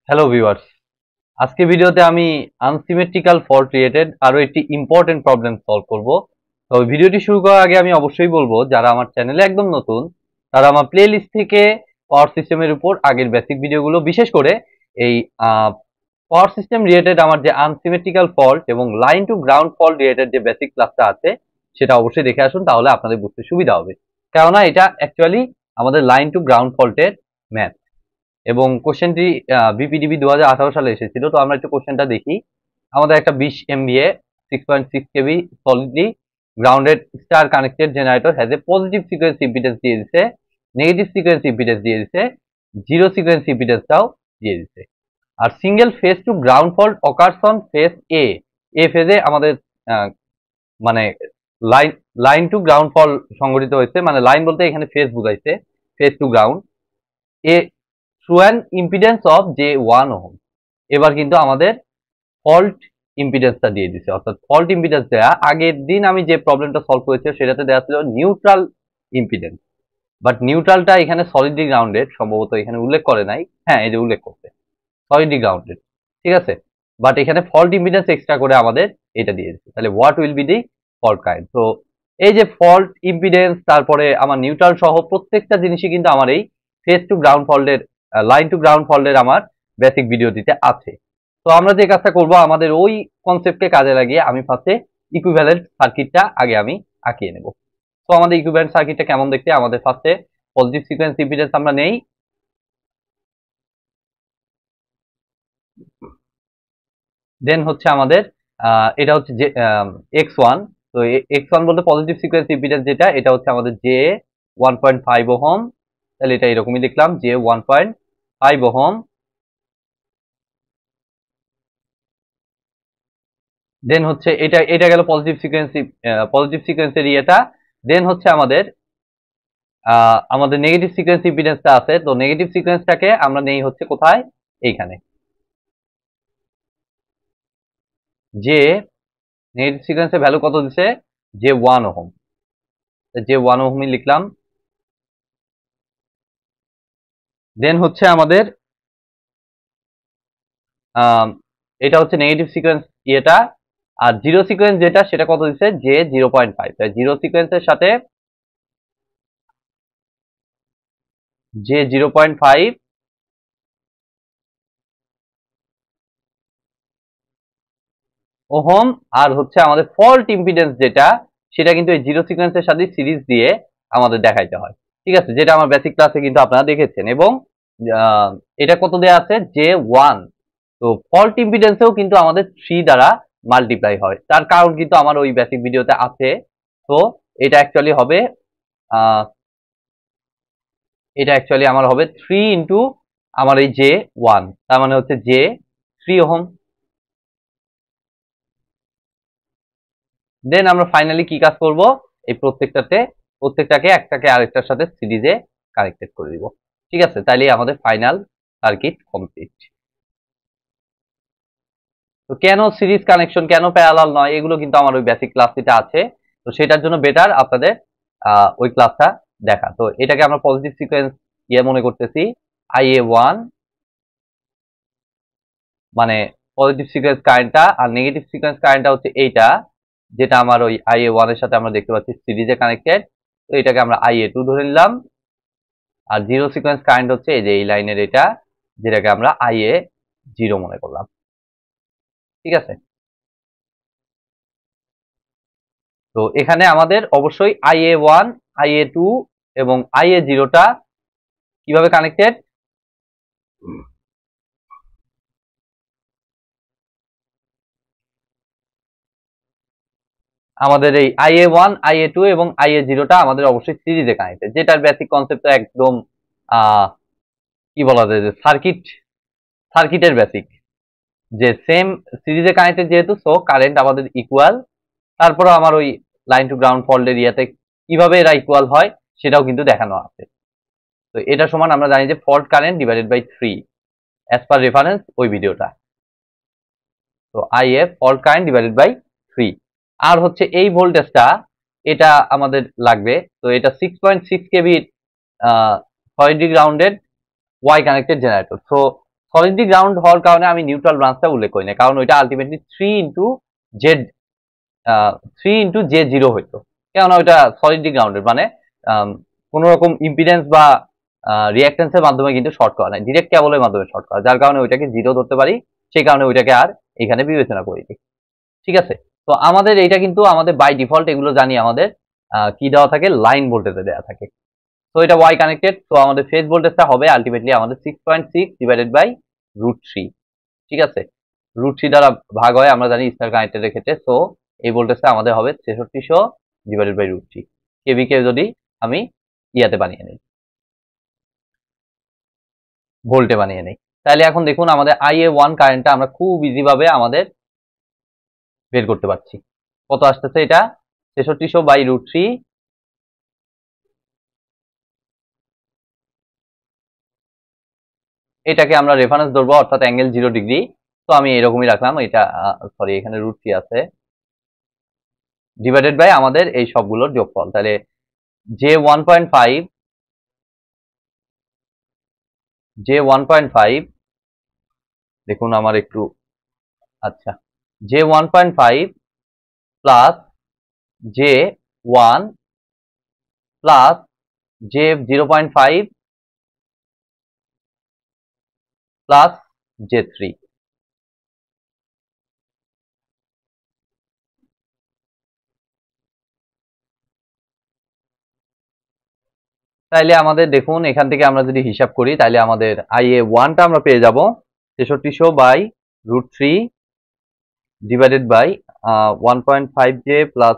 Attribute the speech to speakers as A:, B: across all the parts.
A: Hello viewers, আজকে ভিডিওতে আমি আনসিমেট্রিক্যাল ফল্ট রিলেটেড আরো একটি ইম্পর্টেন্ট প্রবলেম সলভ করব। তো ভিডিওটি শুরু করার আগে আমি অবশ্যই বলবো, যারা আমার চ্যানেলে একদম নতুন তারা আমার প্লেলিস্ট থেকে পাওয়ার সিস্টেমের উপর আগের বেসিক ভিডিওগুলো, বিশেষ করে এই পাওয়ার সিস্টেম রিলেটেড আমার যে আনসিমেট্রিক্যাল ফল্ট এবং line to ground fault related যে বেসিক ক্লাসটা আছে সেটা অবশ্যই দেখে আসুন, তাহলে আপনাদের বুঝতে সুবিধা হবে। কেননা এটা অ্যাকচুয়ালি আমাদের লাইন টু গ্রাউন্ড ফল্টের ম্যাথ এবং কোশ্চেনটি বিপিডিবি 2018 সালে এসেছিল। তো আমরা একটু কোশ্চেনটা দেখি। আমাদের একটা 20 MVA 6.6 KV solidly grounded star connected generator has a positive sequence impedance দিয়ে দিচ্ছে, নেগেটিভ সিকোয়েন্স ইম্পিডেন্স দিয়ে দিচ্ছে, জিরো সিকোয়েন্স ইম্পিডেন্সটাও দিয়ে দিচ্ছে। আর single phase to ground fault occurs on phase A ফেজে আমাদের মানে line line to ground fault সংঘটিত হয়েছে। মানে লাইন বলতে এখানে ফেজ বুঝাইছে, phase to ground a through an impedance of J1 ohm. এবার কিন্তু আমাদের ফল্ট ইম্পিডেন্সটা দিয়ে দিছে, অর্থাৎ ফল্ট ইম্পিডেন্স দেয়া। আগের দিন আমি যে প্রবলেমটা সলভ করেছি সেটাতে দেওয়া ছিল নিউট্রাল ইম্পিডেন্স, বাট নিউট্রালটা এখানে সলিডলি গ্রাউন্ডেড, সম্ভবত এখানে উল্লেখ করে নাই। হ্যাঁ, এই যে উল্লেখ করছে সলিডলি গ্রাউন্ডেড, ঠিক আছে। বাট এখানে ফল্ট ইম্পিডেন্স এক্সট্রা করে আমাদের এটা দিয়ে দিচ্ছে। তাহলে what will be the fault kind? তো এই যে ফল্ট ইম্পিডেন্স, তারপরে আমার নিউট্রাল সহ প্রত্যেকটা জিনিসই কিন্তু আমার এই ফেজ টু গ্রাউন্ড ফল্টের, লাইন টু গ্রাউন্ড ফল্টের আমার বেসিক ভিডিওটিতে আছে। তো আমরা যে কাজটা করব, আমাদের ওই কনসেপ্টকে কাজে লাগিয়ে আমি ফার্স্টে ইকুইভ্যালেন্ট সার্কিটটা আগে আমি আঁকিয়ে নেব। তো আমাদের ইকুইভ্যালেন্ট সার্কিটটা কেমন দেখতে? আমাদের ফার্স্টে পজিটিভ সিকোয়েন্স ইম্পিডেন্স আমরা নেই, দেন হচ্ছে আমাদের এটা হচ্ছে যে X1। তো X1 বলতে পজিটিভ সিকোয়েন্স ইম্পিডেন্স যেটা, এটা হচ্ছে আমাদের J1.5 ওহম। তাহলে এটা এরকমই লিখলাম, J1.5 ওহম। দেন হচ্ছে এটা এটা গেল পজিটিভ সিকোয়েন্সের ইয়েটা। দেন হচ্ছে আমাদের আমাদের নেগেটিভ সিকোয়েন্স ইম্পিডেন্সটা আছে। তো নেগেটিভ সিকোয়েন্সটাকে আমরা নেই হচ্ছে কোথায়? এইখানে যে নেগেটিভ সিকোয়েন্সের ভ্যালু কত দিছে? J1 ohm. J1 ওহমই লিখলাম। দেন হচ্ছে আমাদের এটা হচ্ছে নেগেটিভ সিকোয়েন্স ইয়েটা। আর জিরো সিকোয়েন্স যেটা, সেটা কত দিচ্ছে? J0.5। তাই জিরো সিকোয়েন্সের সাথে J0.5 ওহম। আর হচ্ছে আমাদের ফল্ট ইম্পিডেন্স যেটা, সেটা কিন্তু এই জিরো সিকোয়েন্সের সাথে সিরিজ দিয়ে আমাদের দেখাইতে হয়, ঠিক আছে, যেটা আমার বেসিক ক্লাসে কিন্তু আপনারা দেখেছেন। এবং এটা কত দেয়া আছে? J1। তো ফল্ট ইম্পিডেন্সেও কিন্তু আমাদের 3 দ্বারা মাল্টিপ্লাই হয়, তার কারণ কিন্তু আমার ওই বেসিক ভিডিওতে আছে। তো এটা অ্যাকচুয়ালি হবে এটা অ্যাকচুয়ালি আমার হবে 3 ইন্টু আমার এই J1, তার মানে হচ্ছে J3 ওহম। দেন আমরা ফাইনালি কি কাজ করব? এই প্রত্যেকটাকে একটাকে আরেকটার সাথে সিরিজে কানেক্টেড করে দিব, ঠিক আছে। তাইলে আমাদের ফাইনাল সার্কিট কমপ্লিট। তো কেন সিরিজ কানেকশন, কেন প্যারালাল নয়, এগুলো কিন্তু আমার ওই বেসিক ক্লাসটিতে আছে। তো সেটার জন্য বেটার আপনাদের ওই ক্লাসটা দেখা। তো এটাকে আমরা পজিটিভ সিকোয়েন্স মনে করতেছি, IA1 মানে পজিটিভ সিকোয়েন্স কারেন্টটা, আর নেগেটিভ সিকোয়েন্স কারেন্টটা হচ্ছে এইটা, যেটা আমার ওই IA1 এর সাথে আমরা দেখতে পাচ্ছি সিরিজে কানেক্টেড। তো এটাকে আমরা IA2 ধরে নিলাম। আর জিরো সিকোয়েন্স কারেন্ট হচ্ছে এই যে এই লাইনের এটা, যেটাকে আমরা IA0 মনে করলাম, ঠিক আছে। তো এখানে আমাদের অবশ্যই IA1, IA2 এবং IA0টা কিভাবে কানেক্টেড? আমাদের এই IA1, IA2 এবং IA0টা আমাদের অবশ্যই সিরিজে কানেক্টেড, যেটার বেসিক কনসেপ্ট একদম কি বলা যায়, যে সার্কিটের বেসিক, যে সেম সিরিজে কানেক্টেড যেহেতু, সো কারেন্ট আমাদের ইকুয়াল। তারপরে আমার ওই লাইন টু গ্রাউন্ড ফল্টের ইয়াতে কিভাবে এরা ইকুয়াল হয় সেটাও কিন্তু দেখানো আছে। তো এটা সমান আমরা জানি যে fault current divided by 3, as per reference ওই ভিডিওটা। তো IF fault current divided by 3। আর হচ্ছে এই ভোল্টেজটা, এটা আমাদের লাগবে। তো এটা 6.6 KV solidly grounded Y connected generator. So solidly ground হওয়ার কারণে আমি নিউট্রাল ব্রাঞ্চটা উল্লেখ করি না, কারণ ওইটা আলটিমেটলি 3 ইন্টু জে 0 হইতো, কেননা ওইটা সলিডলি গ্রাউন্ডেড, মানে কোন রকম ইম্পিডেন্স বা রিঅ্যাকটেন্সের মাধ্যমে কিন্তু শর্ট করা নাই, ডিরেক্ট কেবলের মাধ্যমে শর্ট করা, যার কারণে ওইটাকে 0 ধরতে পারি, সেই কারণে ওইটাকে আর এখানে বিবেচনা করি। ঠিক আছে, তো আমাদের এইটা কিন্তু আমাদের বাই ডিফল্ট এগুলো জানি আমাদের কি দেওয়া থাকে, লাইন ভোল্টেজে দেওয়া থাকে। তো এটা ওয়াই কানেক্টেড, তো আমাদের ফেজ ভোল্টেজটা হবে আলটিমেটলি আমাদের 6.6 ডিভাইডেড বাই √3। ঠিক আছে, √3 দ্বারা ভাগ হয় আমরা জানি স্টার কানেক্টেডের ক্ষেত্রে। সো এই ভোল্টেজটা আমাদের হবে 6300 ডিভাইডেড বাই √3 কেভি কে যদি আমি ইয়াতে বানিয়ে নিই, ভোল্টে বানিয়ে নিই, তাহলে এখন দেখুন আমাদের IA1 কারেন্টটা আমরা খুব ইজি ভাবে আমাদের বের করতে পারছি। কত আসতেছে এটা, 6300 বাই √3, এটাকে আমরা রেফারেন্স ধরবো, অর্থাৎ অ্যাঙ্গেল 0 ডিগ্রি। তো আমি এরকমই রাখলাম, এটা সরি এখানে √3 আছে, ডিভাইডেড বাই আমাদের এই সবগুলোর যোগফল, তাহলে J1.5 দেখুন আমার একটু, আচ্ছা, J1.5 plus J1 plus J0.5 plus J3। তাইলে আমাদের দেখুন এখান থেকে আমরা যদি হিসাব করি, তাহলে আমাদের IA1টা আমরা পেয়ে যাব 6300 by √3 divided by 1.5J plus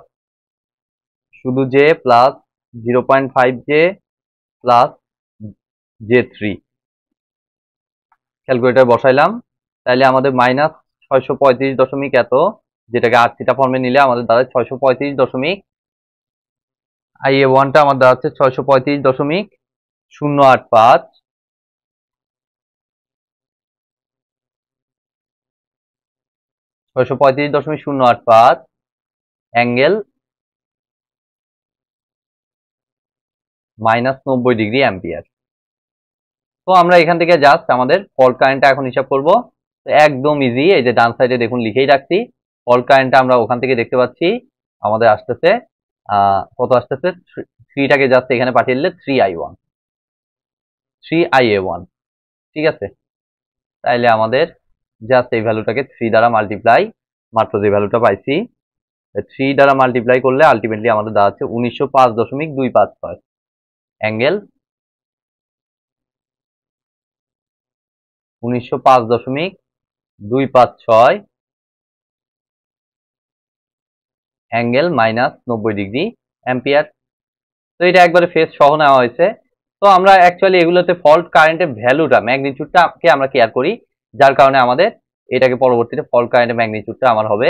A: শুধু J plus 0.5J plus J3, calculator বসাইলাম, তাইলে আমাদের মাইনাস 635 দশমিক এত, যেটাকে আর থিটা ফর্মে নিলে আমাদের দাঁড়ায় 635 দশমিক, IA1টা আমার দাঁড়াচ্ছে 635.085, 635.085 অ্যাঙ্গেল -90 ডিগ্রি অ্যাম্পিয়ার। তো আমরা এখান থেকে জাস্ট আমাদের ফল্ট কারেন্টটা এখন হিসাব করব। তো একদম ইজি, এই যে ডান সাইডে দেখুন লিখেই রাখছি, ফল্ট কারেন্টটা আমরা ওখান থেকে দেখতে পাচ্ছি আমাদের আসতেছে কত আসতেছে, 3টাকে জাস্ট এখানে পাঠিয়ে দিলে 3IA1। ঠিক আছে, তাইলে আমাদের জাস্ট এই ভ্যালুটাকে 3 দ্বারা মাল্টিপ্লাই, মাত্র যে ভ্যালুটা পাইছি 3 দ্বারা মাল্টিপ্লাই করলে আলটিমেটলি আমাদের দাঁড়াচ্ছে 1905.256 অ্যাঙ্গেল 1905.256 অ্যাঙ্গেল -90 ডিগ্রি অ্যাম্পিয়ার। তো এটা একবারে ফেজ সহ নেওয়া হয়েছে। তো আমরা অ্যাকচুয়ালি এগুলোতে ফল্ট কারেন্টের ভ্যালুটা, ম্যাগনিটিউডটাকে আমরা কেয়ার করি, যার কারণে আমাদের এটাকে পরবর্তীতে ফল্ট কারেন্টের ম্যাগনিটিউডটা আমার হবে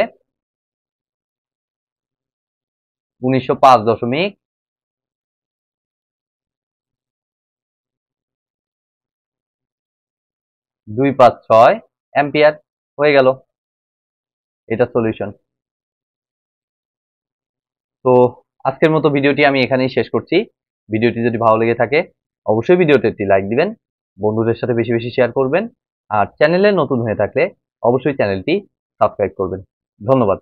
A: 1905.256 অ্যাম্পিয়ার হয়ে গেল, এটা সলিউশন। তো আজকের মতো ভিডিওটি আমি এখানেই শেষ করছি। ভিডিওটি যদি ভালো লেগে থাকে অবশ্যই ভিডিওতে একটি লাইক দিবেন, বন্ধুদের সাথে বেশি বেশি শেয়ার করবেন, আর চ্যানেলে নতুন হয়ে থাকলে অবশ্যই চ্যানেলটি সাবস্ক্রাইব করবেন। ধন্যবাদ।